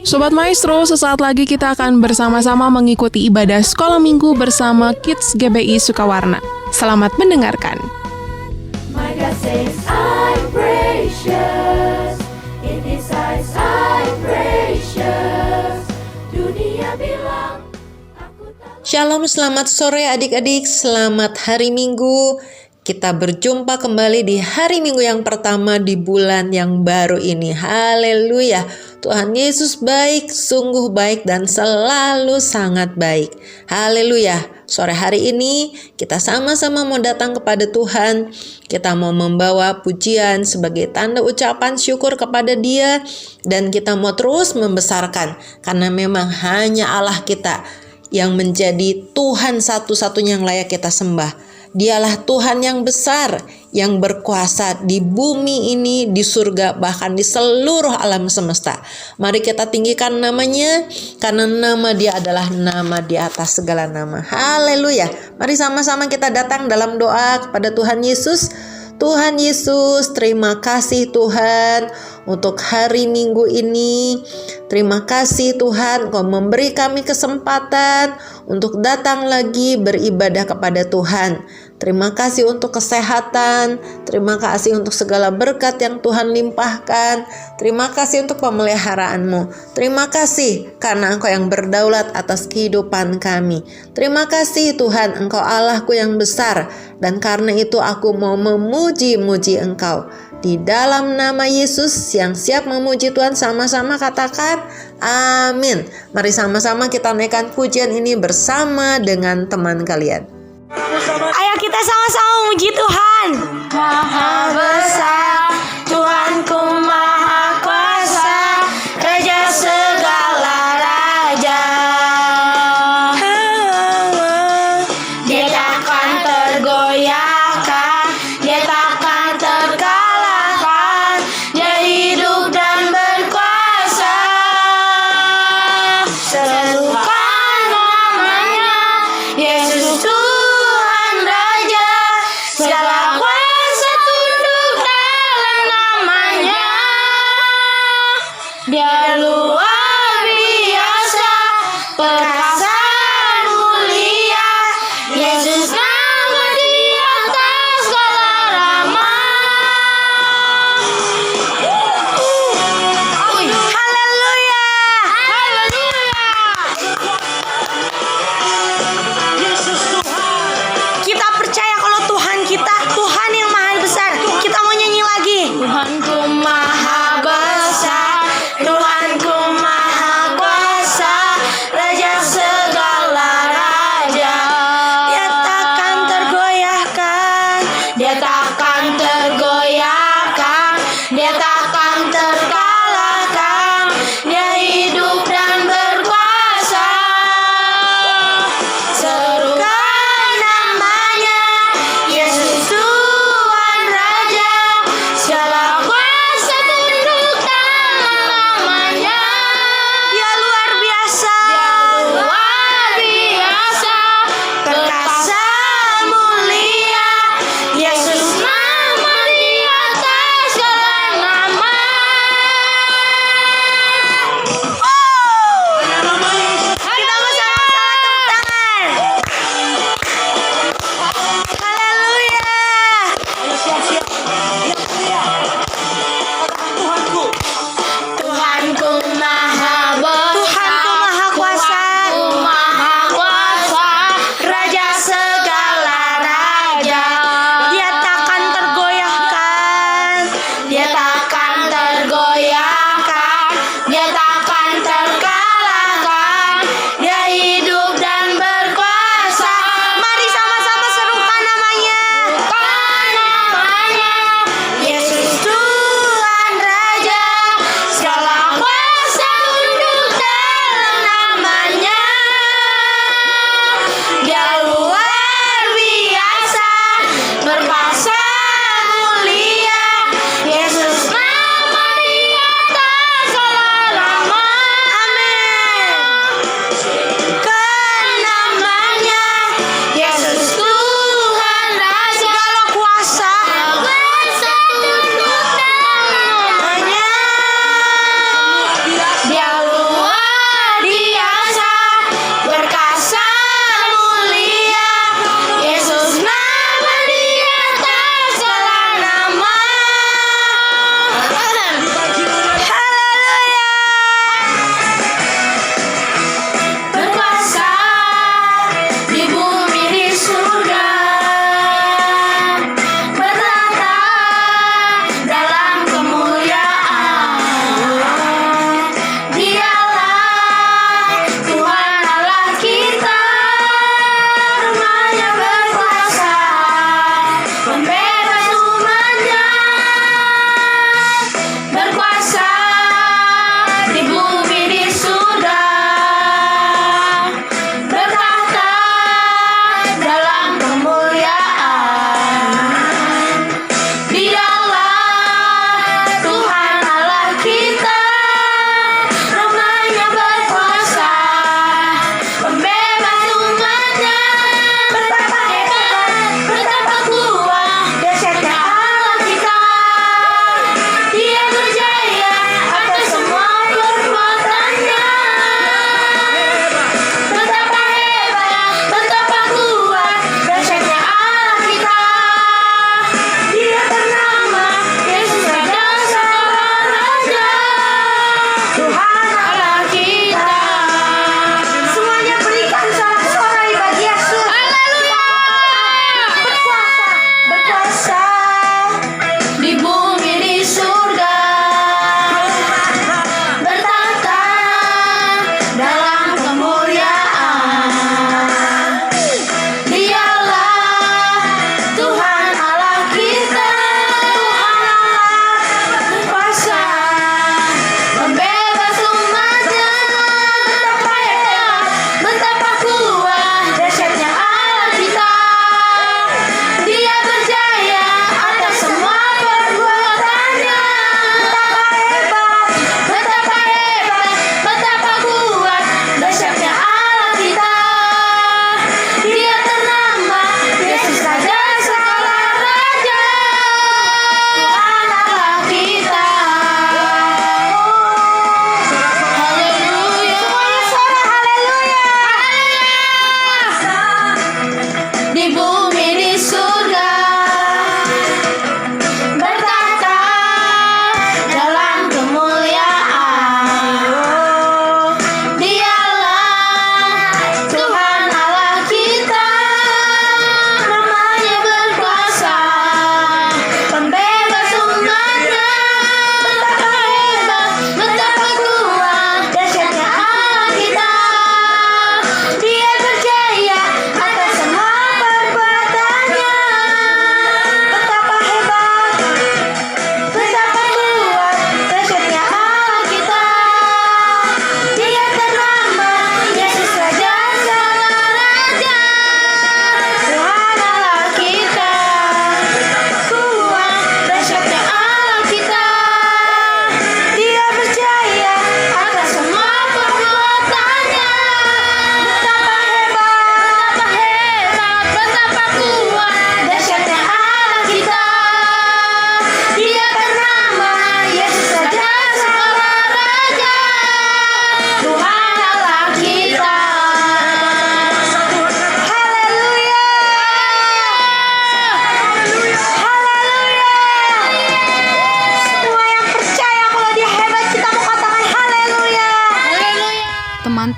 Sobat Maestro, sesaat lagi kita akan bersama-sama mengikuti ibadah sekolah minggu bersama Kids GBI Sukawarna. Selamat mendengarkan. My God says I'm precious, in His eyes I'm precious. Dunia bilang aku tak. Shalom, selamat sore adik-adik, selamat hari Minggu. Kita berjumpa kembali di hari Minggu yang pertama di bulan yang baru ini. Haleluya. Tuhan Yesus baik, sungguh baik dan selalu sangat baik. Haleluya. Sore hari ini kita sama-sama mau datang kepada Tuhan. Kita mau membawa pujian sebagai tanda ucapan syukur kepada Dia. Dan kita mau terus membesarkan. Karena memang hanya Allah kita yang menjadi Tuhan satu-satunya yang layak kita sembah. Dialah Tuhan yang besar, yang berkuasa di bumi ini, di surga, bahkan di seluruh alam semesta. Mari kita tinggikan namanya, karena nama Dia adalah nama di atas segala nama. Haleluya. Mari sama-sama kita datang dalam doa kepada Tuhan Yesus. Tuhan Yesus, terima kasih Tuhan untuk hari Minggu ini. Terima kasih Tuhan, Kau memberi kami kesempatan untuk datang lagi beribadah kepada Tuhan. Terima kasih untuk kesehatan, terima kasih untuk segala berkat yang Tuhan limpahkan. Terima kasih untuk pemeliharaan-Mu. Terima kasih karena Engkau yang berdaulat atas kehidupan kami. Terima kasih Tuhan, Engkau Allahku yang besar. Dan karena itu aku mau memuji-muji Engkau. Di dalam nama Yesus yang siap memuji Tuhan, sama-sama katakan amin. Mari sama-sama kita naikkan pujian ini bersama dengan teman kalian. Ayo kita sama-sama memuji Tuhan. Maha besar, Tuhanku maha kuasa, Raja segala raja. Dia takkan tergoyahkan, Dia takkan terkalahkan, Dia hidup dan berkuasa. Serukan namanya, Yesus Tuhan Raja. Segala kuasa tunduk dalam namanya. Dia luar biasa, perkasa mulia. Yesus nama di atas segala nama. Haleluya. Kita percaya kalau Tuhan kita, Tuhan yang maha besar. Kita mau nyanyi lagi. Tuhanku maha besar, Tuhanku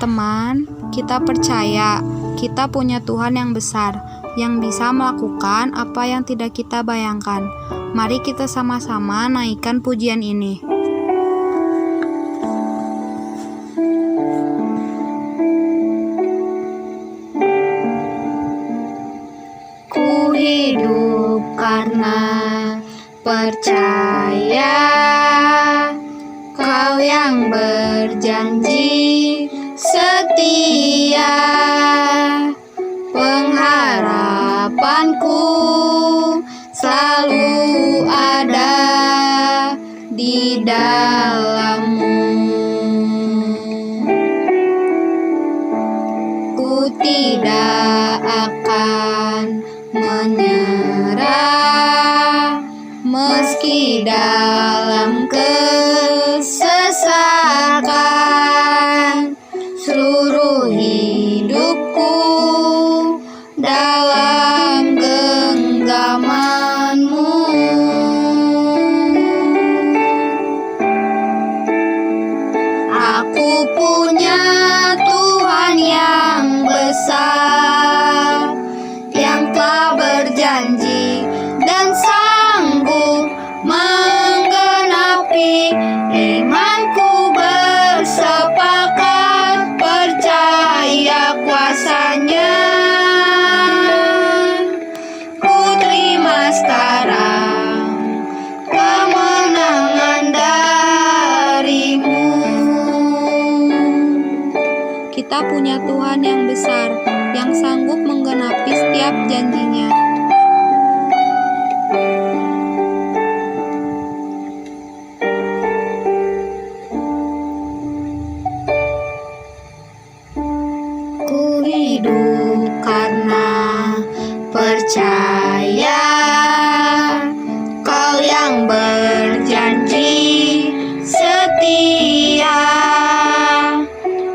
teman, kita percaya kita punya Tuhan yang besar, yang bisa melakukan apa yang tidak kita bayangkan. Mari kita sama-sama naikkan pujian ini. Ku hidup karena percaya Kau yang berjanji setia, pengharapanku selalu ada di dalam-Mu. Ku tidak akan menyerah meski dalam kesesakan, seluruh hidupku dalam genggaman-Mu. Aku punya Tuhan yang besar, yang telah berjanji dan sanggup menggenapi. Imanku bersepakat percaya kuasa-Nya. Ku terima sekarang kemenangan dari-Mu. Kita punya Tuhan yang besar, yang sanggup menggenapi setiap janjinya. Ku hidup karena percaya Kau yang berjanji setia,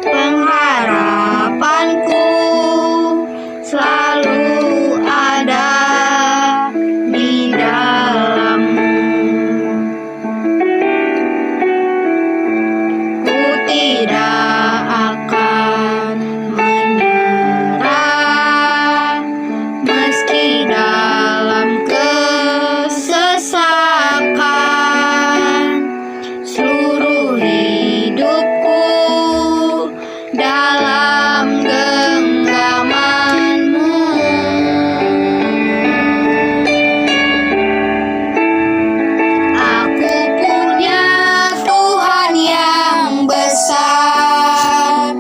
pengharapanku selalu ada di dalam-Mu. Ku tidak akan menyerah meski dalam kesesakan, seluruh hidupku dalam genggaman-Mu. Aku punya Tuhan yang besar,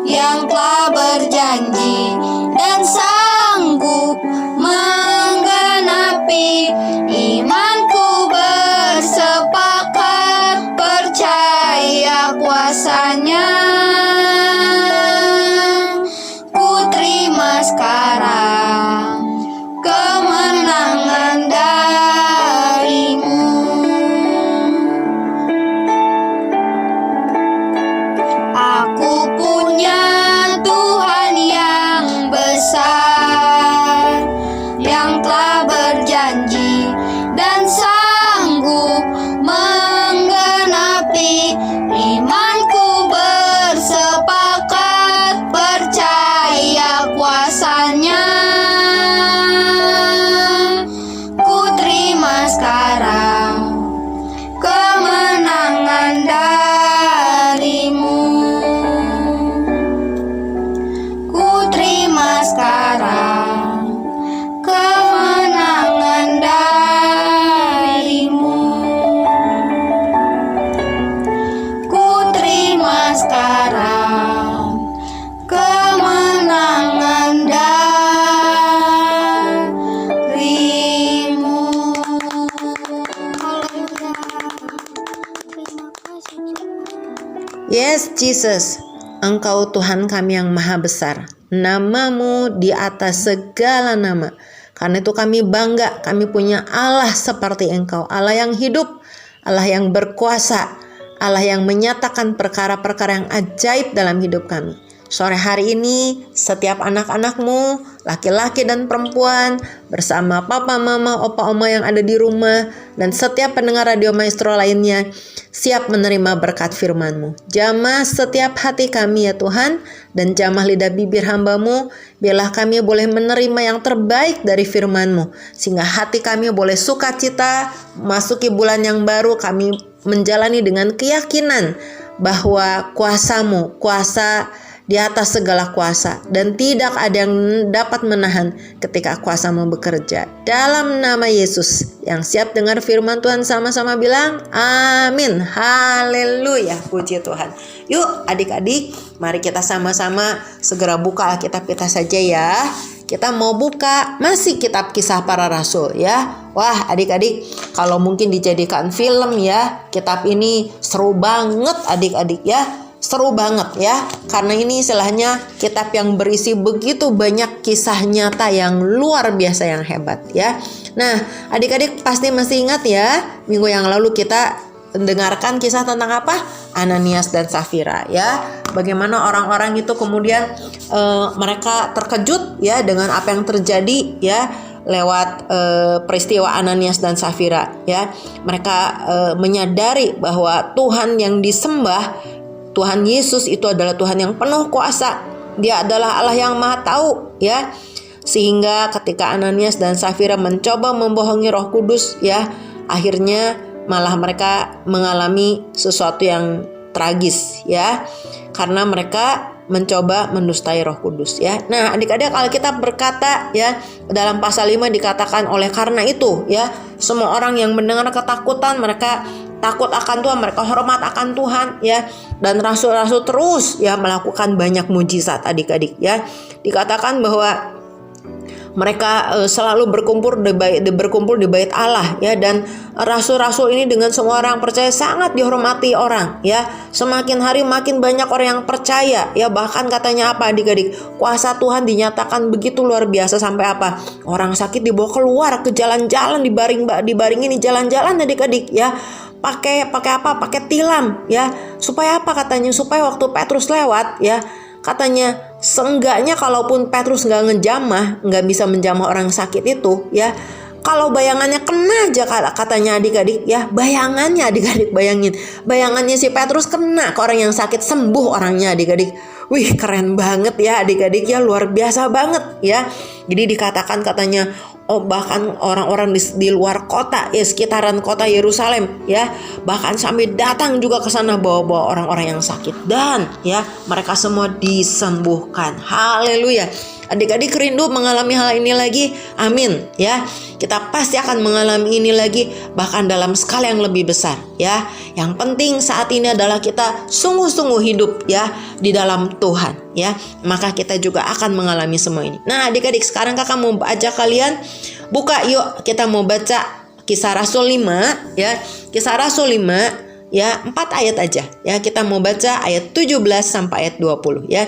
yang telah berjanji dan sanggup menggenapi. Imanku bersepakat percaya kuasa-Nya. Ku terima sekarang kemenangan dari-Mu. Aku punya Tuhan yang besar, yang telah berjanji dan sanggup menggenapi. Imanku bersepakat percaya kuasa-Nya. Ku terima sekarang kemenangan dari-Mu. Ku terima sekarang kemenangan dari-Mu. Ku terima sekarang kemenangan dari-Mu. Haleluya. Terima kasih Tuhan. Yes, Jesus, Engkau Tuhan kami yang maha besar. Nama-Mu di atas segala nama. Karena itu kami bangga, kami punya Allah seperti Engkau. Allah yang hidup, Allah yang berkuasa, Allah yang menyatakan perkara-perkara yang ajaib dalam hidup kami. Sore hari ini setiap anak-anakmu, laki-laki dan perempuan, bersama papa, mama, opa, oma yang ada di rumah, dan setiap pendengar Radio Maestro lainnya, siap menerima berkat firman-Mu. Jamah setiap hati kami ya Tuhan, dan jamah lidah bibir hamba-Mu, biarlah kami boleh menerima yang terbaik dari firman-Mu, sehingga hati kami boleh sukacita, masuki bulan yang baru, kami menjalani dengan keyakinan bahwa kuasa-Mu, kuasa di atas segala kuasa, dan tidak ada yang dapat menahan ketika kuasa-Mu bekerja. Dalam nama Yesus yang siap dengar firman Tuhan, sama-sama bilang amin. Haleluya, puji Tuhan. Yuk adik-adik, mari kita sama-sama segera buka Alkitab kita saja ya. Kita mau buka masih kitab Kisah Para Rasul ya. Wah adik-adik, kalau mungkin dijadikan film ya, kitab ini seru banget adik-adik ya. Seru banget ya, karena ini istilahnya kitab yang berisi begitu banyak kisah nyata yang luar biasa, yang hebat ya. Nah adik-adik pasti masih ingat ya, minggu yang lalu kita dengarkan kisah tentang apa? Ananias dan Safira ya. Bagaimana orang-orang itu kemudian mereka terkejut ya dengan apa yang terjadi ya, lewat peristiwa Ananias dan Safira ya. Mereka menyadari bahwa Tuhan yang disembah, Tuhan Yesus itu adalah Tuhan yang penuh kuasa. Dia adalah Allah yang Maha Tahu ya. Sehingga ketika Ananias dan Safira mencoba membohongi Roh Kudus ya, akhirnya malah mereka mengalami sesuatu yang tragis ya, karena mereka mencoba mendustai Roh Kudus ya. Nah adik-adik, Alkitab berkata ya, dalam pasal 5 dikatakan, oleh karena itu ya, semua orang yang mendengar ketakutan, mereka takut akan Tuhan, mereka hormat akan Tuhan ya. Dan rasul-rasul terus ya melakukan banyak mujizat adik-adik ya. Dikatakan bahwa mereka selalu berkumpul di bait Allah ya, dan rasul-rasul ini dengan semua orang percaya sangat dihormati orang ya. Semakin hari makin banyak orang yang percaya ya, bahkan katanya apa adik-adik, kuasa Tuhan dinyatakan begitu luar biasa sampai apa? Orang sakit dibawa keluar ke jalan-jalan, dibaringin di jalan-jalan adik-adik ya. Pakai apa? Pakai tilam ya. Supaya apa katanya? Supaya waktu Petrus lewat ya, katanya seenggaknya kalaupun Petrus nggak bisa menjamah orang sakit itu ya, kalau bayangannya kena aja katanya adik-adik ya, bayangannya adik-adik, bayangannya si Petrus kena ke orang yang sakit, sembuh orangnya adik-adik. Wih keren banget ya adik-adik ya, luar biasa banget ya. Jadi dikatakan katanya bahkan orang-orang di luar kota ya, sekitaran kota Yerusalem ya, bahkan sampai datang juga ke sana bawa-bawa orang-orang yang sakit, dan ya mereka semua disembuhkan. Haleluya. Adik-adik rindu mengalami hal ini lagi? Amin ya. Kita pasti akan mengalami ini lagi, bahkan dalam skala yang lebih besar ya. Yang penting saat ini adalah kita sungguh-sungguh hidup ya di dalam Tuhan ya. Maka kita juga akan mengalami semua ini. Nah adik-adik, sekarang kakak mau ajak kalian buka, yuk kita mau baca Kisah Rasul 5 ya. Kisah Rasul 5 ya, 4 ayat aja ya. Kita mau baca ayat 17 sampai ayat 20 ya.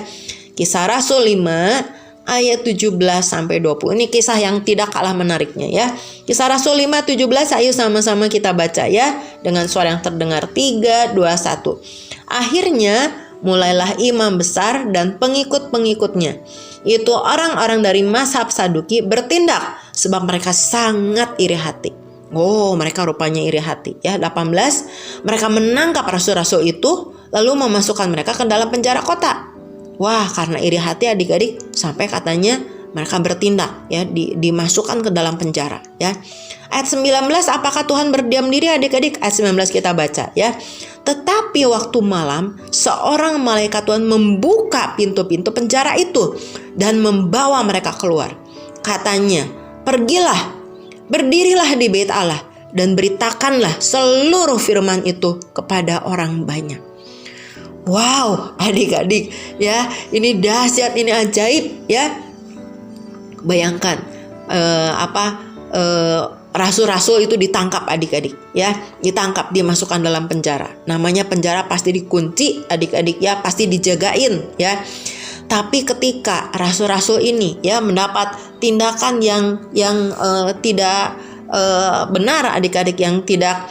Kisah Rasul 5 ayat 17 sampai 20. Ini kisah yang tidak kalah menariknya ya. Kisah Rasul 5 17, ayo sama-sama kita baca ya, dengan suara yang terdengar. 3 2 1. Akhirnya mulailah imam besar dan pengikut-pengikutnya, itu orang-orang dari mazhab Saduki, bertindak sebab mereka sangat iri hati. Oh, mereka rupanya iri hati ya. 18, mereka menangkap rasul-rasul itu lalu memasukkan mereka ke dalam penjara kota. Wah, karena iri hati adik-adik, sampai katanya mereka bertindak ya, dimasukkan ke dalam penjara ya. Ayat 19, apakah Tuhan berdiam diri adik-adik? Ayat 19 kita baca ya. Tetapi waktu malam seorang malaikat Tuhan membuka pintu-pintu penjara itu dan membawa mereka keluar. Katanya, pergilah, berdirilah di bait Allah dan beritakanlah seluruh firman itu kepada orang banyak. Wow, adik-adik ya, ini dahsyat, ini ajaib ya. Bayangkan rasul-rasul itu ditangkap adik-adik ya, ditangkap, dimasukkan dalam penjara. Namanya penjara pasti dikunci adik-adik ya, pasti dijagain ya. Tapi ketika rasul-rasul ini ya mendapat tindakan yang tidak benar adik-adik, yang tidak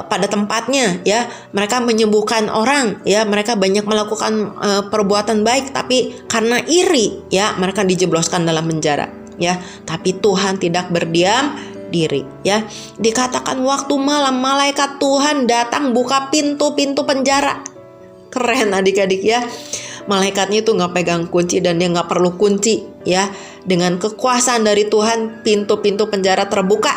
pada tempatnya, ya. Mereka menyembuhkan orang, ya. Mereka banyak melakukan perbuatan baik, tapi karena iri, ya, mereka dijebloskan dalam penjara, ya. Tapi Tuhan tidak berdiam diri, ya. Dikatakan waktu malam malaikat Tuhan datang buka pintu-pintu penjara. Keren adik-adik, ya. Malaikatnya itu nggak pegang kunci dan dia nggak perlu kunci, ya. Dengan kekuasaan dari Tuhan pintu-pintu penjara terbuka,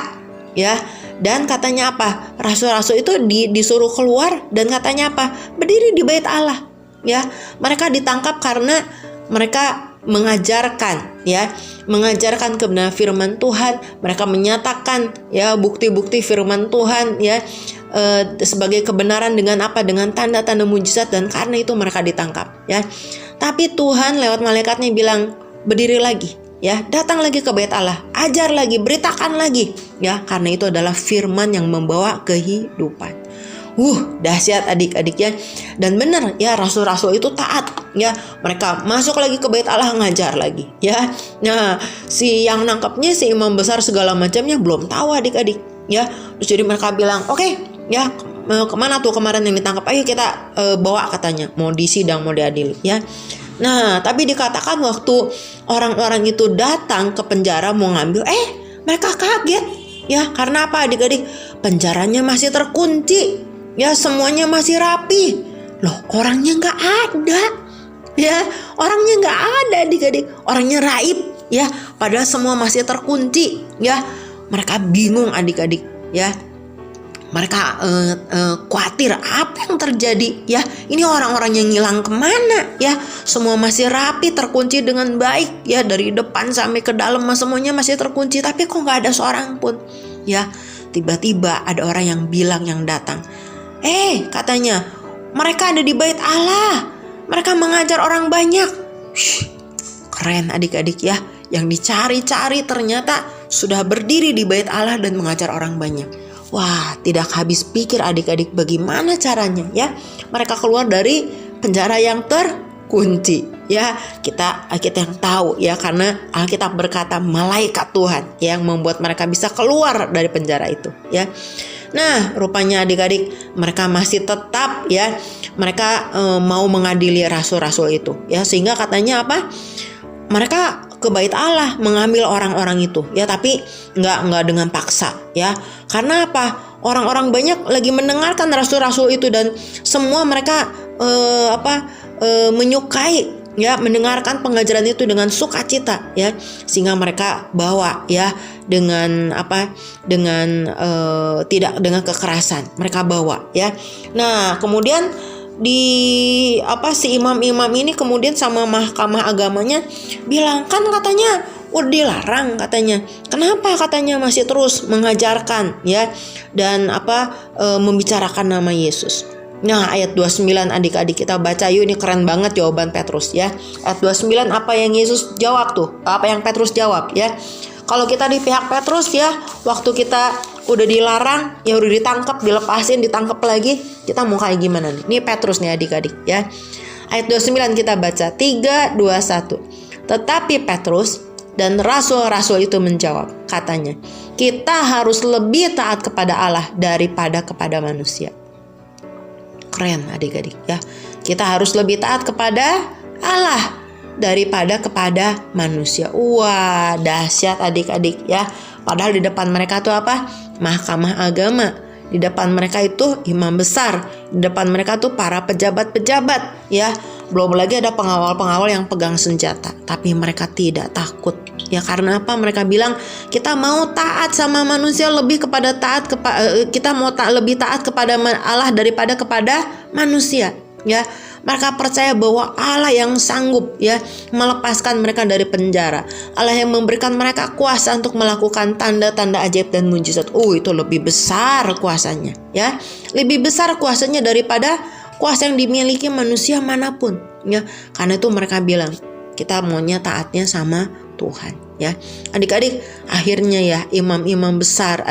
ya. Dan katanya apa? Rasul-rasul itu disuruh keluar dan katanya apa? Berdiri di bait Allah, ya. Mereka ditangkap karena mereka mengajarkan, ya, mengajarkan kebenaran firman Tuhan. Mereka menyatakan, ya, bukti-bukti firman Tuhan, ya, sebagai kebenaran dengan apa? Dengan tanda-tanda mujizat, dan karena itu mereka ditangkap, ya. Tapi Tuhan lewat malaikatnya bilang, berdiri lagi, ya, datang lagi ke bait Allah, ajar lagi, beritakan lagi, ya, karena itu adalah firman yang membawa kehidupan. Dahsyat adik-adik, ya. Dan benar, ya, rasul-rasul itu taat, ya. Mereka masuk lagi ke bait Allah, ngajar lagi, ya. Nah, si yang nangkapnya, si imam besar segala macamnya belum tahu adik-adik, ya. Terus jadi mereka bilang, oke, ya, kemana tuh kemarin yang ditangkap? Ayo kita bawa, katanya, mau disidang, mau diadili, ya. Nah, tapi dikatakan waktu orang-orang itu datang ke penjara mau ngambil, mereka kaget, ya. Karena apa adik-adik? Penjaranya masih terkunci, ya, semuanya masih rapi. Loh, orangnya nggak ada, ya, orangnya nggak ada adik-adik. Orangnya raib, ya, padahal semua masih terkunci, ya. Mereka bingung adik-adik, ya. Mereka khawatir apa yang terjadi, ya. Ini orang-orang yang hilang kemana, ya. Semua masih rapi, terkunci dengan baik, ya. Dari depan sampai ke dalam semuanya masih terkunci, tapi kok nggak ada seorang pun, ya. Tiba-tiba ada orang yang bilang, yang datang, katanya, mereka ada di bait Allah, mereka mengajar orang banyak. Keren adik-adik, ya. Yang dicari-cari ternyata sudah berdiri di bait Allah dan mengajar orang banyak. Wah, tidak habis pikir adik-adik bagaimana caranya, ya. Mereka keluar dari penjara yang terkunci, ya. Kita yang tahu, ya, karena Alkitab berkata malaikat Tuhan yang membuat mereka bisa keluar dari penjara itu, ya. Nah, rupanya adik-adik mereka masih tetap, ya, mereka mau mengadili rasul-rasul itu, ya. Sehingga katanya apa? Mereka ke bait Allah mengambil orang-orang itu, ya, tapi nggak dengan paksa, ya. Karena apa? Orang-orang banyak lagi mendengarkan rasul-rasul itu dan semua mereka menyukai, ya, mendengarkan pengajaran itu dengan sukacita, ya. Sehingga mereka bawa, ya, dengan tidak dengan kekerasan. Mereka bawa, ya. Nah, kemudian si imam-imam ini kemudian sama mahkamah agamanya bilang, kan katanya udah dilarang, katanya. Kenapa katanya masih terus mengajarkan, ya, dan membicarakan nama Yesus. Nah, ayat 29 adik-adik kita baca yuk, ini keren banget jawaban Petrus, ya. Ayat 29 apa yang Yesus jawab tuh? Apa yang Petrus jawab, ya? Kalau kita di pihak Petrus, ya, waktu kita udah dilarang, ya, udah ditangkap, dilepasin, ditangkap lagi, kita mau kayak gimana nih? Ini Petrus nih adik-adik, ya. Ayat 29 kita baca 3, 2, 1. Tetapi Petrus dan rasul-rasul itu menjawab, katanya, kita harus lebih taat kepada Allah daripada kepada manusia. Keren adik-adik, ya. Kita harus lebih taat kepada Allah daripada kepada manusia. Wah, dahsyat adik-adik, ya. Padahal di depan mereka tuh apa? Mahkamah agama. Di depan mereka itu imam besar. Di depan mereka tuh para pejabat-pejabat, ya. Belum lagi ada pengawal-pengawal yang pegang senjata. Tapi mereka tidak takut. Ya, karena apa? Mereka bilang, kita mau taat sama manusia lebih kepada kita mau lebih taat kepada Allah daripada kepada manusia, ya. Mereka percaya bahwa Allah yang sanggup, ya, melepaskan mereka dari penjara. Allah yang memberikan mereka kuasa untuk melakukan tanda-tanda ajaib dan mujizat. Itu lebih besar kuasanya, ya. Lebih besar kuasanya daripada kuasa yang dimiliki manusia manapun, ya. Karena itu mereka bilang, kita maunya taatnya sama Tuhan, ya. Adik-adik, akhirnya, ya, imam besar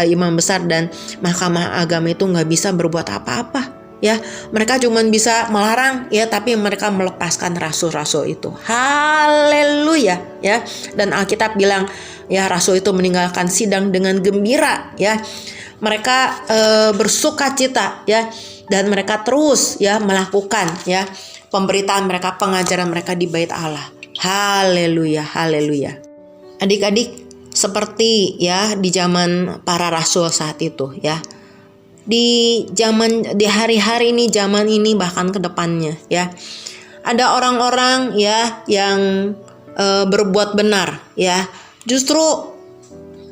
dan mahkamah agama itu nggak bisa berbuat apa-apa, ya. Mereka cuma bisa melarang, ya, tapi mereka melepaskan rasul-rasul itu. Haleluya, ya. Dan Alkitab bilang, ya, rasul itu meninggalkan sidang dengan gembira, ya. mereka bersukacita ya, dan mereka terus ya melakukan ya pemberitaan mereka, pengajaran mereka di bait Allah. Haleluya, haleluya. Adik-adik, seperti ya di zaman para rasul saat itu ya. Di hari-hari ini, zaman ini, bahkan ke depannya ya. Ada orang-orang ya yang berbuat benar ya. Justru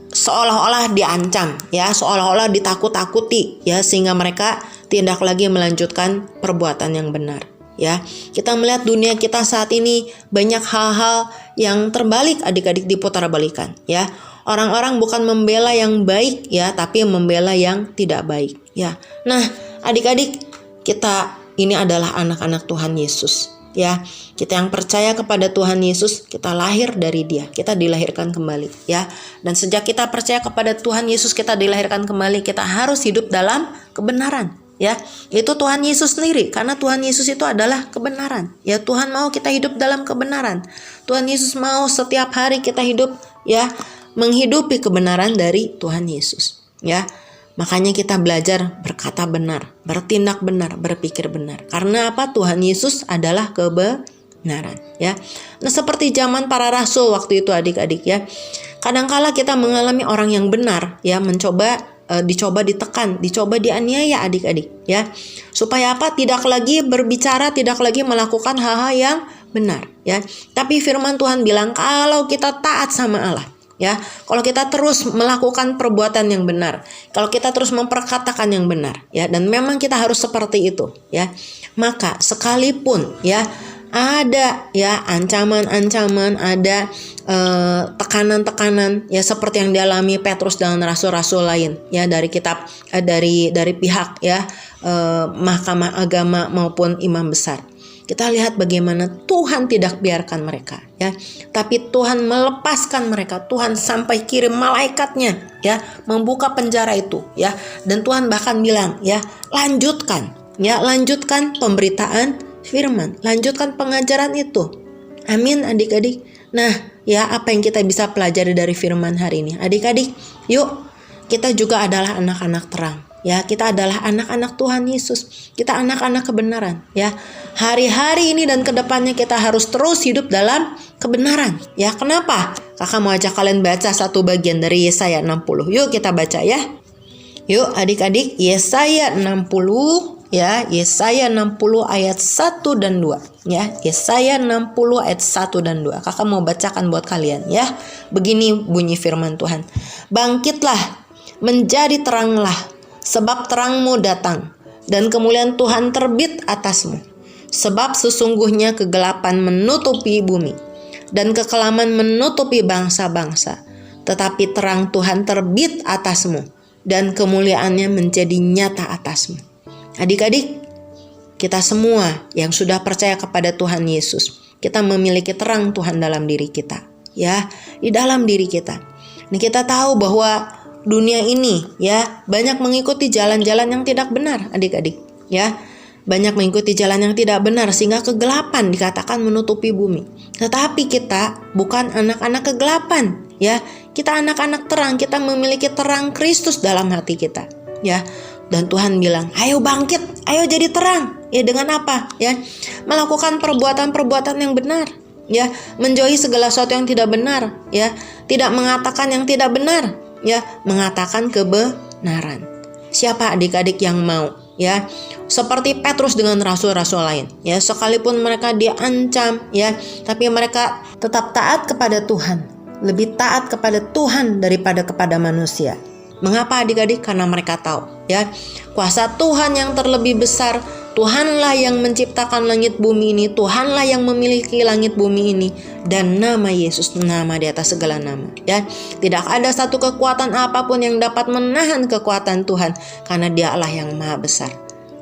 seolah-olah diancam ya, seolah-olah ditakut-takuti ya, sehingga mereka tidak lagi melanjutkan perbuatan yang benar. Ya, kita melihat dunia kita saat ini banyak hal-hal yang terbalik, adik-adik, diputar-balikan ya. Orang-orang bukan membela yang baik ya, tapi membela yang tidak baik ya. Nah, adik-adik, kita ini adalah anak-anak Tuhan Yesus ya. Kita yang percaya kepada Tuhan Yesus, kita lahir dari Dia, kita dilahirkan kembali ya. Dan sejak kita percaya kepada Tuhan Yesus, kita dilahirkan kembali, kita harus hidup dalam kebenaran. Ya, itu Tuhan Yesus sendiri, karena Tuhan Yesus itu adalah kebenaran. Ya, Tuhan mau kita hidup dalam kebenaran. Tuhan Yesus mau setiap hari kita hidup ya, menghidupi kebenaran dari Tuhan Yesus. Ya, makanya kita belajar berkata benar, bertindak benar, berpikir benar. Karena apa? Tuhan Yesus adalah kebenaran. Ya, nah seperti zaman para rasul waktu itu, adik-adik ya. Kadangkala kita mengalami orang yang benar ya, dicoba ditekan, dicoba dianiaya, adik-adik ya. Supaya apa? Tidak lagi berbicara, tidak lagi melakukan hal-hal yang benar ya. Tapi firman Tuhan bilang kalau kita taat sama Allah ya, kalau kita terus melakukan perbuatan yang benar, kalau kita terus memperkatakan yang benar ya, dan memang kita harus seperti itu ya, maka sekalipun ya ada ya ancaman-ancaman, ada tekanan-tekanan ya, seperti yang dialami Petrus dan rasul-rasul lain ya, dari kitab dari pihak ya mahkamah agama maupun imam besar. Kita lihat bagaimana Tuhan tidak biarkan mereka ya, tapi Tuhan melepaskan mereka. Tuhan sampai kirim malaikatnya ya, membuka penjara itu ya, dan Tuhan bahkan bilang ya, lanjutkan pemberitaan firman, lanjutkan pengajaran itu. Amin, adik-adik. Nah ya, apa yang kita bisa pelajari dari firman hari ini, adik-adik? Yuk, kita juga adalah anak-anak terang ya, kita adalah anak-anak Tuhan Yesus, kita anak-anak kebenaran ya. Hari-hari ini dan kedepannya kita harus terus hidup dalam kebenaran ya. Kenapa? Kakak mau ajak kalian baca satu bagian dari Yesaya 60. Yuk kita baca ya. Yuk adik-adik, Yesaya 60 ya, Yesaya 60 ayat 1 dan 2 ya. Yesaya 60 ayat 1 dan 2. Kakak mau bacakan buat kalian ya. Begini bunyi firman Tuhan. Bangkitlah, menjadi teranglah, sebab terangmu datang dan kemuliaan Tuhan terbit atasmu. Sebab sesungguhnya kegelapan menutupi bumi dan kekelaman menutupi bangsa-bangsa, tetapi terang Tuhan terbit atasmu dan kemuliaannya menjadi nyata atasmu. Adik-adik, kita semua yang sudah percaya kepada Tuhan Yesus, kita memiliki terang Tuhan dalam diri kita ya, di dalam diri kita. Nah, kita tahu bahwa dunia ini ya banyak mengikuti jalan-jalan yang tidak benar, adik-adik ya. Banyak mengikuti jalan yang tidak benar sehingga kegelapan dikatakan menutupi bumi. Tetapi kita bukan anak-anak kegelapan ya. Kita anak-anak terang, kita memiliki terang Kristus dalam hati kita ya. Dan Tuhan bilang, ayo bangkit, ayo jadi terang. Ya dengan apa? Ya, melakukan perbuatan-perbuatan yang benar. Ya, menjauhi segala sesuatu yang tidak benar. Ya, tidak mengatakan yang tidak benar. Ya, mengatakan kebenaran. Siapa adik-adik yang mau? Ya, seperti Petrus dengan rasul-rasul lain. Ya, sekalipun mereka diancam, ya, tapi mereka tetap taat kepada Tuhan. Lebih taat kepada Tuhan daripada kepada manusia. Mengapa adik-adik? Karena mereka tahu ya, kuasa Tuhan yang terlebih besar. Tuhanlah yang menciptakan langit bumi ini, Tuhanlah yang memiliki langit bumi ini, dan nama Yesus nama di atas segala nama ya. Tidak ada satu kekuatan apapun yang dapat menahan kekuatan Tuhan, karena Dia Allah yang maha besar.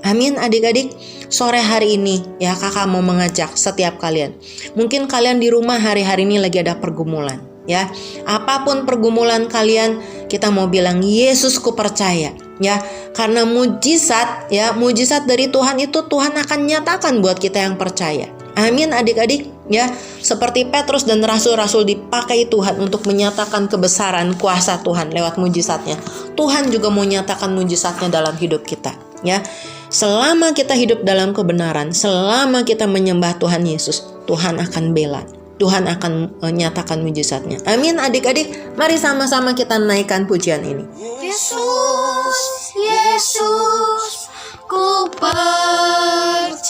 Amin adik-adik. Sore hari ini ya, kakak mau mengajak setiap kalian. Mungkin kalian di rumah hari-hari ini lagi ada pergumulan ya. Apapun pergumulan kalian, kita mau bilang Yesus ku percaya ya, karena mujizat ya, mujizat dari Tuhan itu Tuhan akan nyatakan buat kita yang percaya. Amin adik-adik Ya, seperti Petrus dan rasul-rasul dipakai Tuhan untuk menyatakan kebesaran kuasa Tuhan lewat mujizatnya. Tuhan juga mau nyatakan mujizatnya dalam hidup kita. Ya, selama kita hidup dalam kebenaran, selama kita menyembah Tuhan Yesus, Tuhan akan bela. Tuhan akan menyatakan mujizatnya. Amin adik-adik, mari sama-sama kita naikkan pujian ini. Yesus, Yesus, ku percaya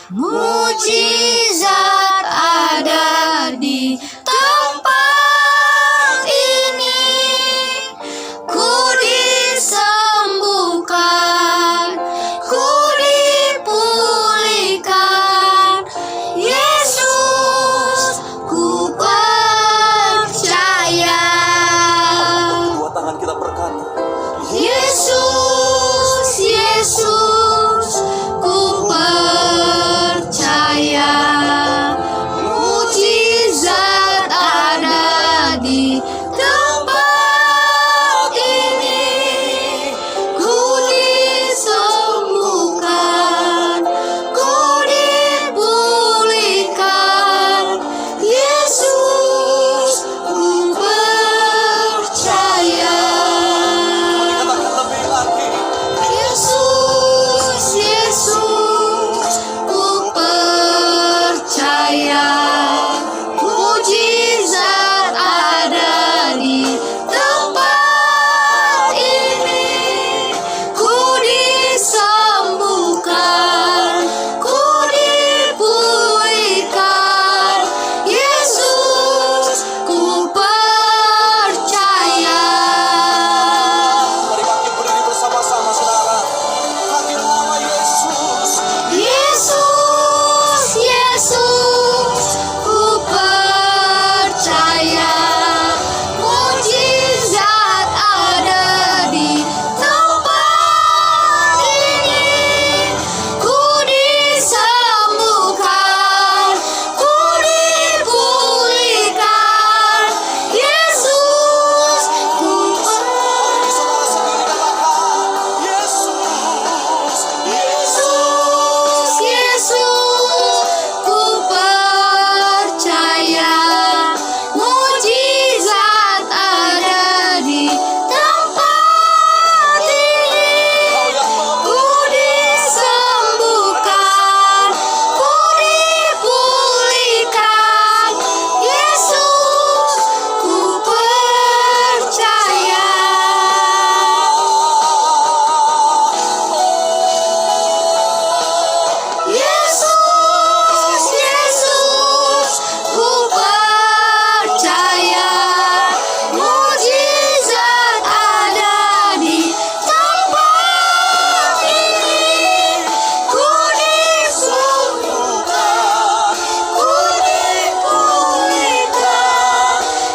mujizat ada di tempat ini. Ku disembuhkan, ku dipulihkan. Yesus, ku percaya. Dua tangan kita berkata, Yesus, Yesus, ku percaya mujizat ada di tempat ini. Ku disembuhkan, ku dipulihkan. Yesus, ku percaya. katakan lebih lagi. Yesus, Yesus, ku percaya mujizat ada di tempat ini. Ku disembuhkan, ku dipulihkan. Yesus, ku percaya. Mari kaki berdiri bersama-sama, saudara. Kaki nama Yesus. Yesus, Yesus, ku percaya mujizat ada di tempat ini. Ku disembuhkan, ku dipulihkan. Yesus, ku Saudara sendiri katakan, Yesus, Yesus, Yesus, ku percaya mujizat ada di tempat ini. Ku disembuhkan, ku dipulihkan. Yesus, ku percaya. Yesus, Yesus, ku percaya mujizat ada di tempat ini. Ku disembuhkan, ku dipulihkan.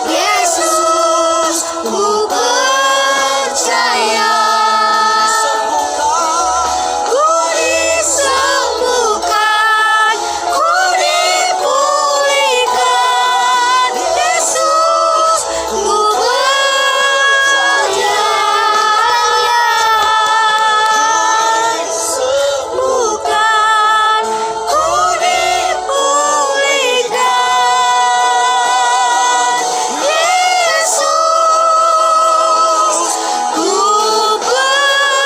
Yesus, ku percaya. Ku disembuhkan, ku dipulihkan. Yesus, ku percaya. Disembuhkan, ku dipulihkan. Yesus, ku percaya.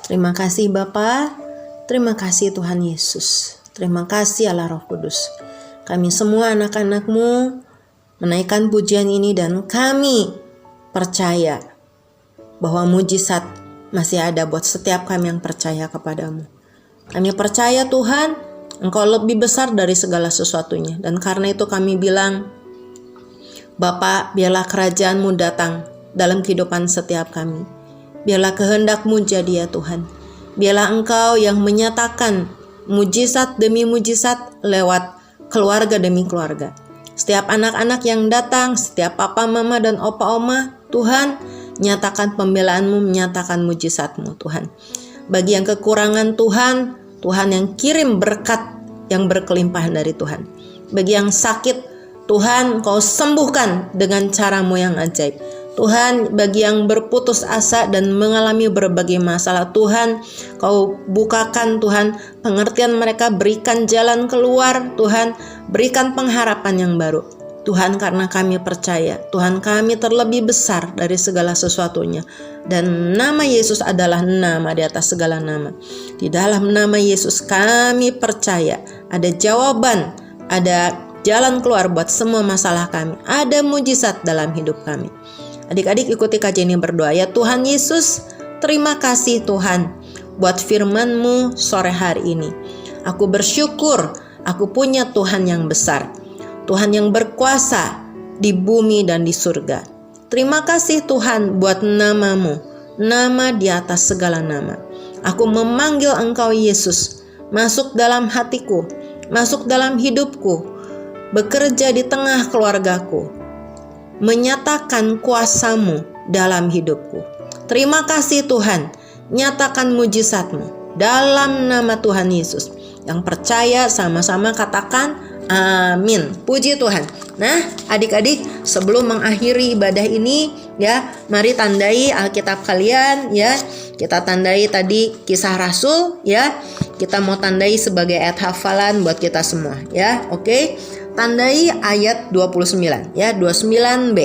Terima kasih Bapa, terima kasih Tuhan Yesus, terima kasih Allah Roh Kudus. Kami semua anak-anak-Mu menaikkan pujian ini dan kami percaya bahwa mujizat masih ada buat setiap kami yang percaya kepadamu. Kami percaya Tuhan, Engkau lebih besar dari segala sesuatunya. Dan karena itu kami bilang, Bapa, biarlah kerajaan-Mu datang dalam kehidupan setiap kami. Biarlah kehendak-Mu jadi ya Tuhan. Biarlah Engkau yang menyatakan mujizat demi mujizat lewat keluarga demi keluarga. Setiap anak-anak yang datang, setiap papa, mama, dan opa, oma, Tuhan, nyatakan pembelaan-Mu, menyatakan mujizat-Mu Tuhan. Bagi yang kekurangan Tuhan, Tuhan yang kirim berkat yang berkelimpahan dari Tuhan. Bagi yang sakit, Tuhan Kau sembuhkan dengan cara-Mu yang ajaib. Tuhan, bagi yang berputus asa dan mengalami berbagai masalah, Tuhan, Kau bukakan Tuhan pengertian mereka, berikan jalan keluar Tuhan, berikan pengharapan yang baru. Tuhan, karena kami percaya Tuhan kami terlebih besar dari segala sesuatunya, dan nama Yesus adalah nama di atas segala nama. Di dalam nama Yesus kami percaya ada jawaban, ada jalan keluar buat semua masalah kami, ada mujizat dalam hidup kami. Adik-adik ikuti kajian ini, berdoa ya Tuhan Yesus, terima kasih Tuhan buat firman-Mu sore hari ini. Aku bersyukur aku punya Tuhan yang besar, Tuhan yang berkuasa di bumi dan di surga. Terima kasih Tuhan buat nama-Mu, nama di atas segala nama. Aku memanggil Engkau Yesus masuk dalam hatiku, masuk dalam hidupku, bekerja di tengah keluargaku, menyatakan kuasa-Mu dalam hidupku. Terima kasih Tuhan, nyatakan mujizat-Mu dalam nama Tuhan Yesus. Yang percaya sama-sama katakan amin. Puji Tuhan. Nah, adik-adik, sebelum mengakhiri ibadah ini ya, mari tandai Alkitab kalian ya. Kita tandai tadi Kisah Rasul ya. Kita mau tandai sebagai ayat hafalan buat kita semua ya. Oke. Tandai ayat 29 ya, 29b.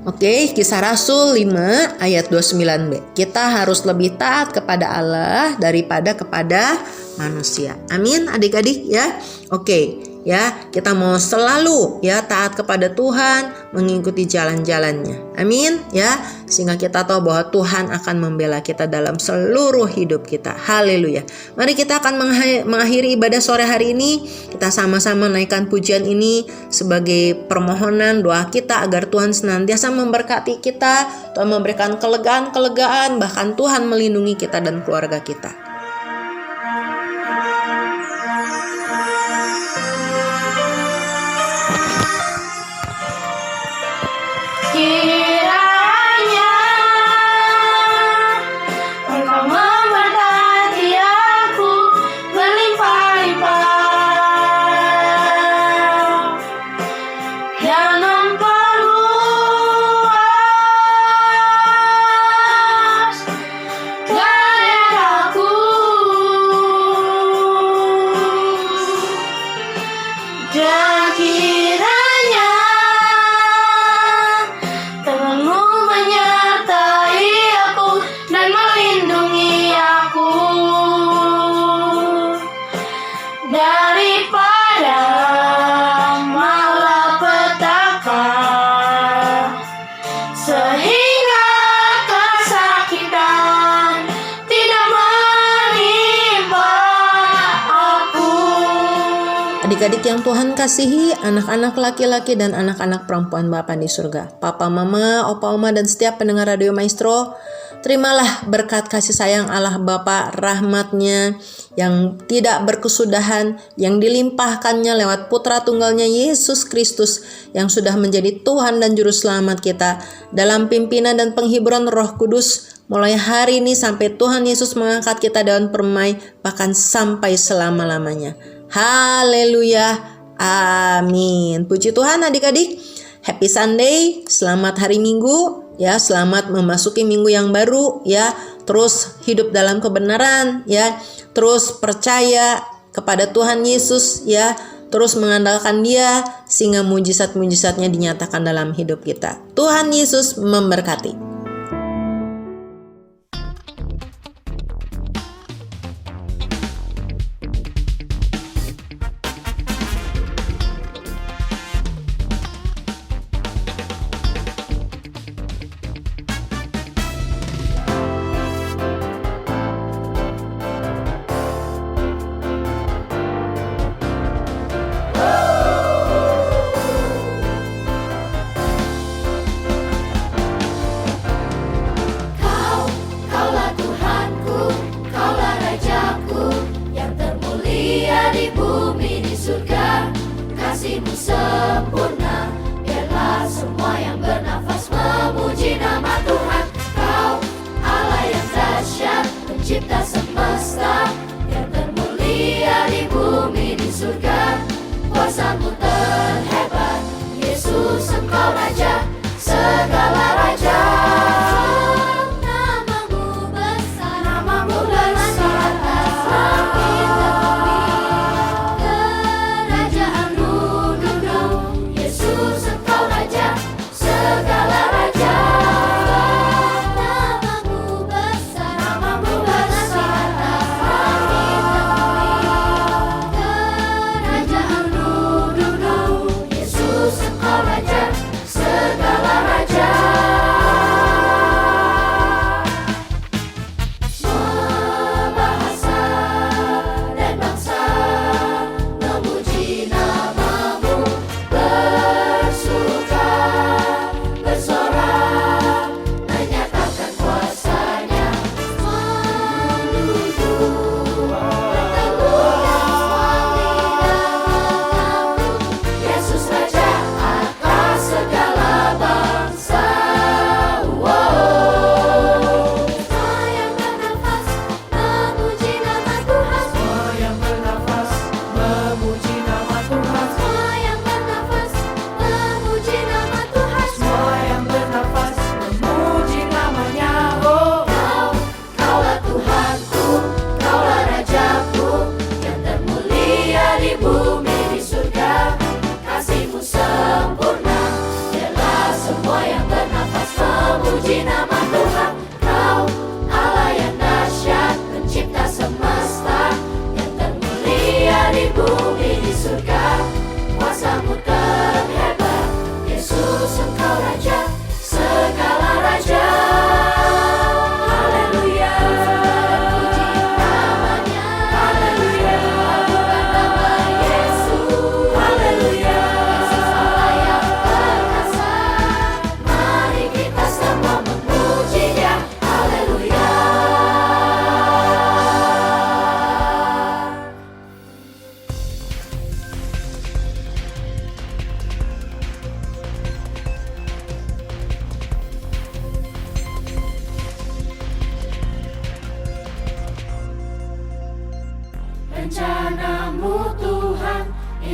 Oke, Kisah Rasul 5 ayat 29b. Kita harus lebih taat kepada Allah daripada kepada manusia. Amin adik-adik ya. Oke ya, kita mau selalu ya taat kepada Tuhan, mengikuti jalan-jalannya. Amin ya, sehingga kita tahu bahwa Tuhan akan membela kita dalam seluruh hidup kita. Haleluya. Mari kita akan mengakhiri ibadah sore hari ini. Kita sama-sama naikkan pujian ini sebagai permohonan doa kita agar Tuhan senantiasa memberkati kita, Tuhan memberikan kelegaan, bahkan Tuhan melindungi kita dan keluarga kita. Kiranya Engkau memberkati aku berlimpah-limpah dan memperluas daerahku, dan kiranya Tangan-Mu menyertai aku dan melindungi aku daripada malapetaka, sehingga kesakitan tidak menimpa aku. Adik-adik yang Tuhan kasihi, anak-anak laki-laki dan anak-anak perempuan Bapa di surga, Papa, Mama, Opa, Oma, dan setiap pendengar Radio Maestro, terimalah berkat kasih sayang Allah Bapa, rahmat-Nya yang tidak berkesudahan, yang dilimpahkannya lewat Putra Tunggalnya Yesus Kristus, yang sudah menjadi Tuhan dan Juru Selamat kita, dalam pimpinan dan penghiburan Roh Kudus, mulai hari ini sampai Tuhan Yesus mengangkat kita daun permai, bahkan sampai selama-lamanya. Haleluya, amin. Puji Tuhan adik-adik. Happy Sunday, selamat hari Minggu ya, selamat memasuki minggu yang baru ya. Terus hidup dalam kebenaran ya, terus percaya kepada Tuhan Yesus ya, terus mengandalkan Dia sehingga mujizat-mujizatnya dinyatakan dalam hidup kita. Tuhan Yesus memberkati.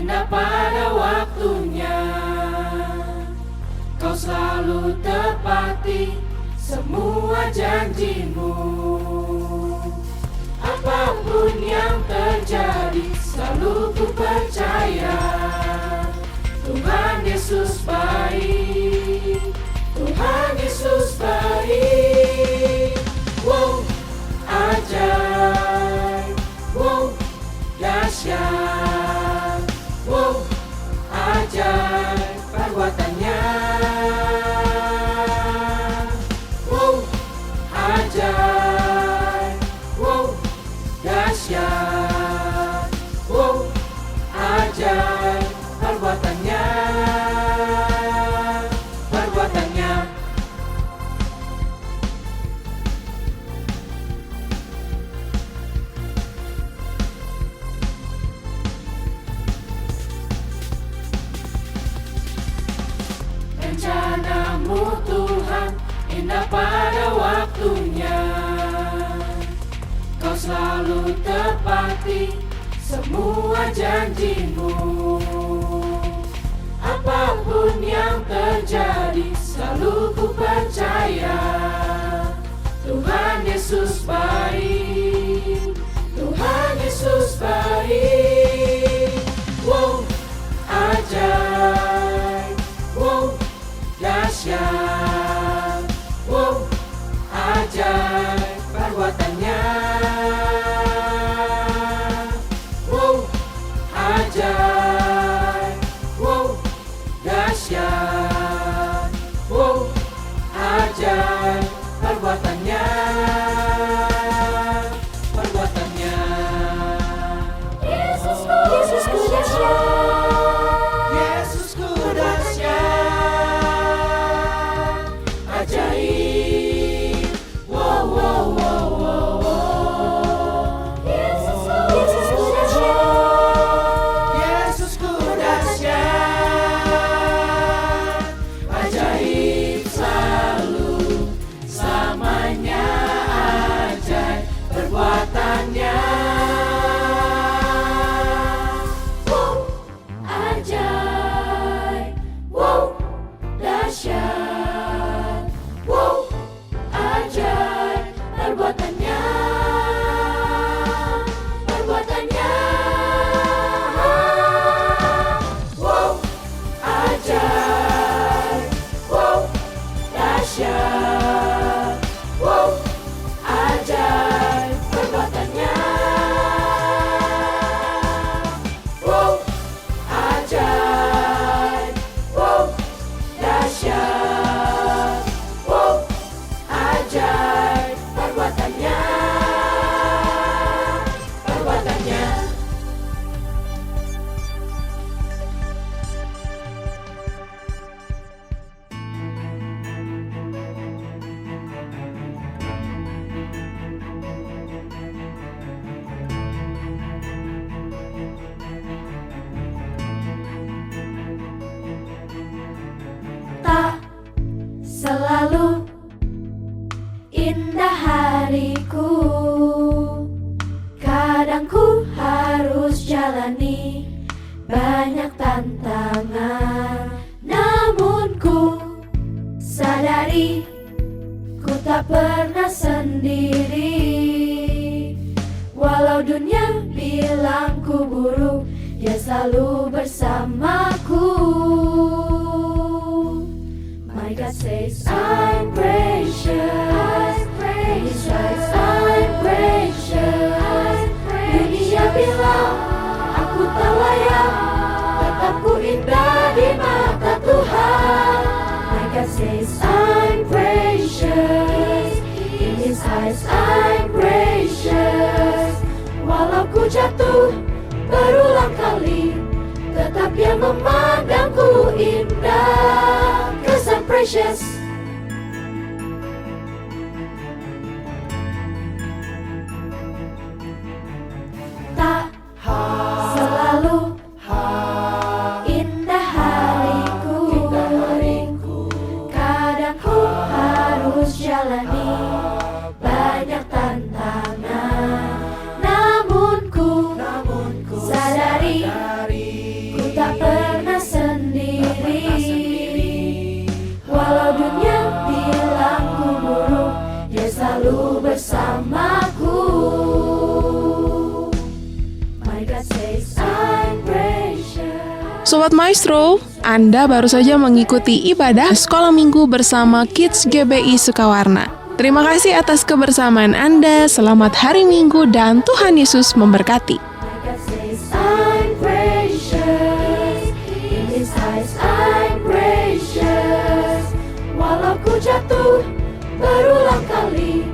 indah pada waktunya. Kau selalu tepati semua janjimu. Apapun yang terjadi, selalu ku percaya Tuhan Yesus baik, Tuhan Yesus baik. Wow, ajaib, wow, dahsyat, wow, ajaib perbuatannya. Wow, ajaib, wow, dahsyat, wow, ajaib perbuatannya, perbuatannya. Rencanamu Tuhan indah pada waktunya. Kau selalu tepati semua janjimu. Apapun yang terjadi, selalu ku percaya Tuhan Yesus baik, Tuhan Yesus baik. Wow, ajaib, wow, dahsyat, wow, ajaib perbuatannya. Wow, ajaib, wow, dahsyat, wow, ajaib perbuatannya, perbuatannya. Yesusku, Yesusku dahsyat, Yesusku dahsyat, ajaib, wow, wow, wow, wow, wow. Yesusku, Yesusku dahsyat, Yesusku dahsyat, ajaib selalu, selamanya ajaib perbuatannya. Wow, ajaib, wow, dahsyat, wow, ajaib perbuatannya, perbuatannya. Wow, ajaib, wow, dahsyat, wow, ajaib perbuatannya. Wow, ajaib, wow, dahsyat, wow, ajaib perbuatannya, perbuatannya. Tak selalu indah hariku, kadang ku harus jalani banyak tantangan. Namun ku sadari ku tak pernah sendiri. Walau dunia bilang ku buruk, Dia selalu bersamaku. My God says I'm precious, His I'm precious. Dunia bilang aku tak layak, tetap ku indah di mata Tuhan. My God says I'm precious, in His eyes I'm precious. Walau ku jatuh berulang kali, tetap Dia memandangku indah. 'Cause I'm precious. Tak selalu indah hariku, kadang ku harus jalani banyak tantangan. Namun ku sadari ku Sobat Maestro, Anda baru saja mengikuti ibadah Sekolah Minggu bersama Kids GBI Sukawarna. Terima kasih atas kebersamaan Anda, selamat hari Minggu dan Tuhan Yesus memberkati. God says I'm precious, in His eyes I'm precious. Walau ku jatuh berulang kali,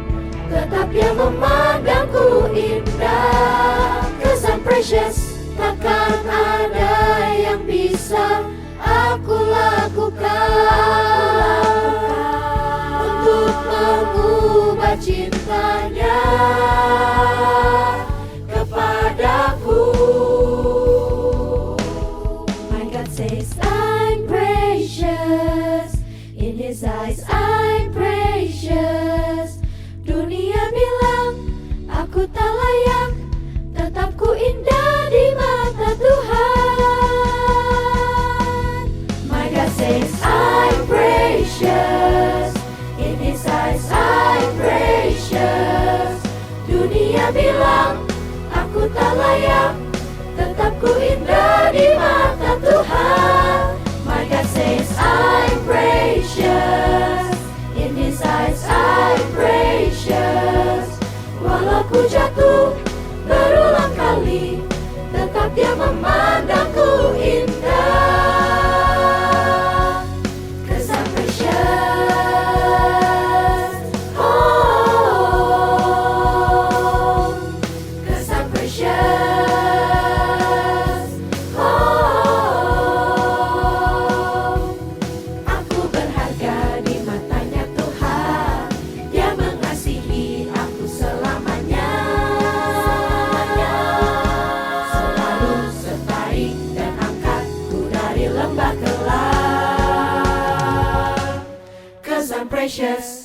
tetap Dia memandangku indah. 'Cause I'm precious, takkan ada yang bisa aku lakukan untuk mengubah cintanya kepadaku. My God says I'm precious, in His eyes I'm precious. Dunia bilang aku tak layak, tetap ku indah di mata Tuhan. My God says I'm precious, in His eyes I'm precious. Dunia bilang aku tak layak, tetap ku indah di mata Tuhan. My God says I'm precious, in His eyes I'm precious. Walau ku jatuh berulang kali, tetap Dia memandangku indah. 'Cause I'm precious, oh, 'cause I'm precious, oh. Aku berharga di matanya Tuhan, Dia mengasihi aku selamanya. Selalu sertai dan angkatku dari lembah gelap. 'Cause I'm precious.